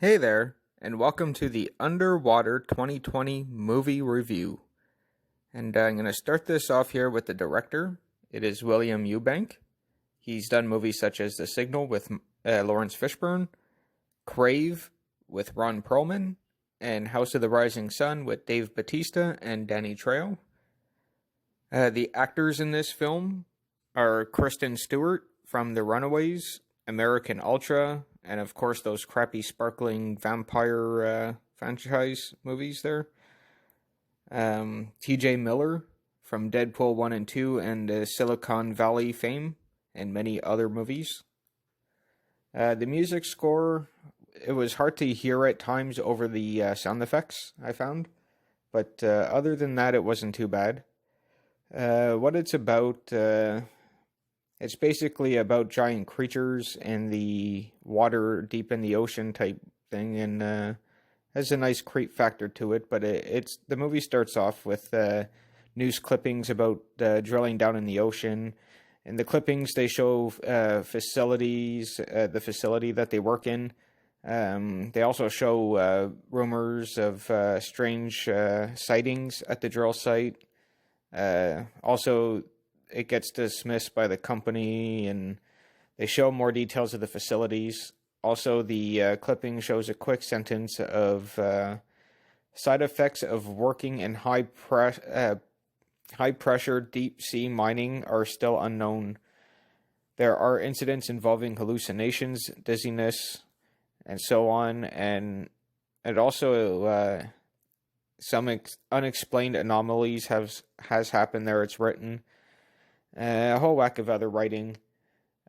Hey there, and welcome to the Underwater 2020 movie review. And I'm going to start this off here with the director. It is William Eubank. He's done movies such as The Signal with Lawrence Fishburne, Crave with Ron Perlman, and House of the Rising Sun with Dave Bautista and Danny Trejo. The actors in this film are Kristen Stewart from The Runaways, American Ultra, and of course those crappy sparkling vampire franchise movies there. T.J. Miller from Deadpool 1 and 2 and Silicon Valley fame and many other movies. The music score, it was hard to hear at times over the sound effects, I found. But other than that, it wasn't too bad. What it's about, it's basically about giant creatures in the water deep in the ocean type thing, and has a nice creep factor to it. But it's the movie starts off with news clippings about drilling down in the ocean. In the clippings, they show facilities, the facility that they work in. They also show rumors of strange sightings at the drill site. Also, it gets dismissed by the company, and they show more details of the facilities. Also, the clipping shows a quick sentence of side effects of working in high pressure deep sea mining are still unknown. There are incidents involving hallucinations, dizziness, and so on, and it also some unexplained anomalies has happened there. It's written a whole whack of other writing.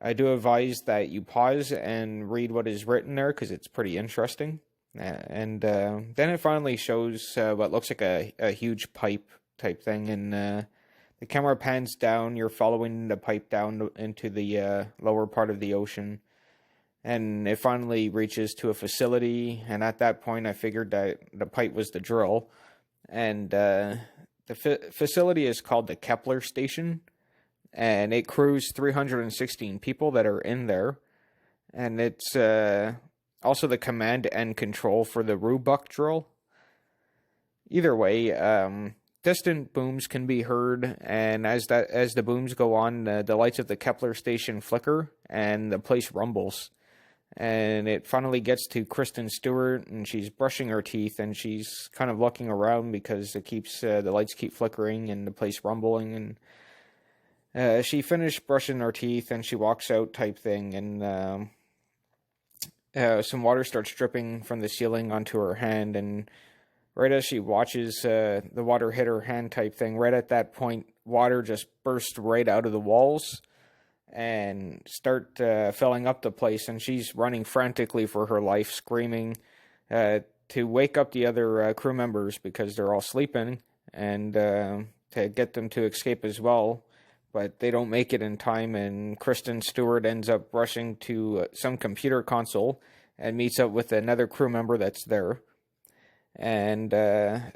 I do advise that you pause and read what is written there because it's pretty interesting. And then it finally shows what looks like a huge pipe type thing, and the camera pans down. You're following the pipe down into the lower part of the ocean, and it finally reaches to a facility. And at that point, I figured that the pipe was the drill, and the facility is called the Kepler Station, and it crews 316 people that are in there, and it's also the command and control for the Roebuck drill. Either way, distant booms can be heard, and as the booms go on, the lights of the Kepler Station flicker, and the place rumbles. And it finally gets to Kristen Stewart, and she's brushing her teeth, and she's kind of looking around because it keeps the lights keep flickering and the place rumbling. And she finished brushing her teeth, and she walks out type thing, and some water starts dripping from the ceiling onto her hand, and right as she watches the water hit her hand type thing, right at that point, water just burst right out of the walls and start filling up the place, and she's running frantically for her life, screaming to wake up the other crew members because they're all sleeping, and to get them to escape as well. But they don't make it in time, and Kristen Stewart ends up rushing to some computer console and meets up with another crew member that's there, and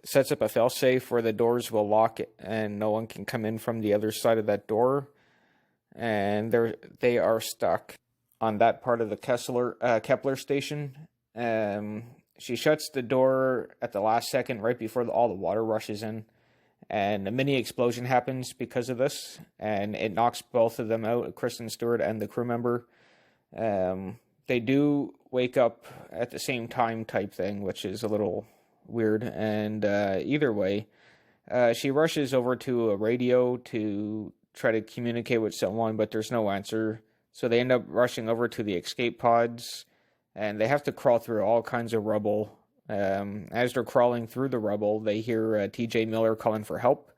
sets up a failsafe where the doors will lock and no one can come in from the other side of that door. And they are stuck on that part of the Kepler Station. She shuts the door at the last second, right before all the water rushes in, and a mini explosion happens because of this, and it knocks both of them out, Kristen Stewart and the crew member. They do wake up at the same time type thing, which is a little weird, and either way, she rushes over to a radio to try to communicate with someone, but there's no answer. So they end up rushing over to the escape pods, and they have to crawl through all kinds of rubble. As they're crawling through the rubble, they hear T.J. Miller calling for help.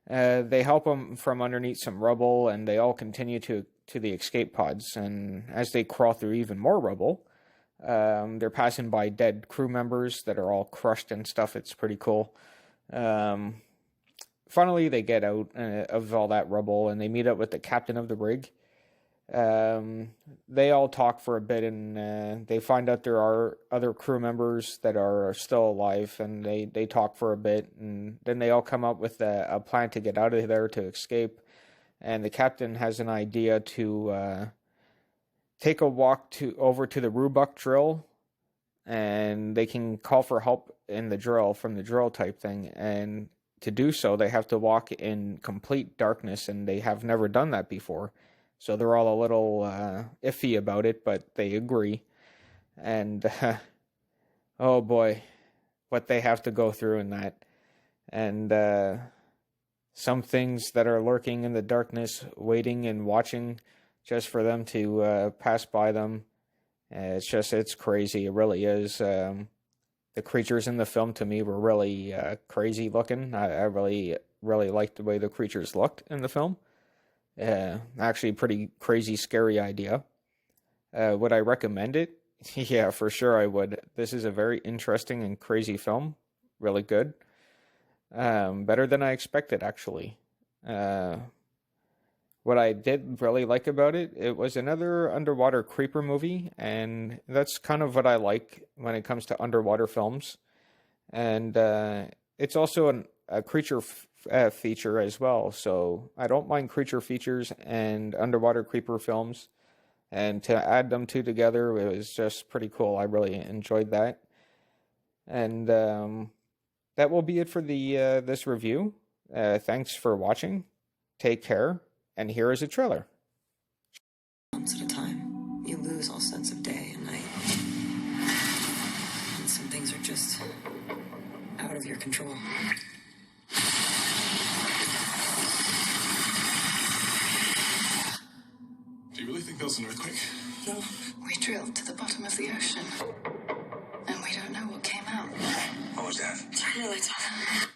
They help him from underneath some rubble, and they all continue to the escape pods. And as they crawl through even more rubble, they're passing by dead crew members that are all crushed and stuff. It's pretty cool. Finally, they get out of all that rubble, and they meet up with the captain of the rig. They all talk for a bit, and they find out there are other crew members that are still alive, and they talk for a bit, and then they all come up with a plan to get out of there, to escape. And the captain has an idea to take a walk over to the Roebuck drill and they can call for help in the drill from the drill type thing. And to do so, they have to walk in complete darkness, and they have never done that before. So they're all a little iffy about it, but they agree. And oh boy, what they have to go through in that. And some things that are lurking in the darkness, waiting and watching just for them to pass by them. It's crazy. It really is. The creatures in the film, to me, were really crazy looking. I really liked the way the creatures looked in the film. Actually, pretty crazy, scary idea. Would I recommend it? Yeah, for sure I would. This is a very interesting and crazy film. Really good. Better than I expected, actually. What I did really like about it, it was another underwater creeper movie, and that's kind of what I like when it comes to underwater films. And it's also a creature feature as well, so I don't mind creature features and underwater creeper films. And to add them two together, it was just pretty cool. I really enjoyed that. And that will be it for the this review. Thanks for watching. Take care. And here is a trailer. Months at a time, you lose all sense of day and night. And some things are just out of your control. Do you really think there was an earthquake? No. We drilled to the bottom of the ocean, and we don't know what came out. What was that? It's really tough.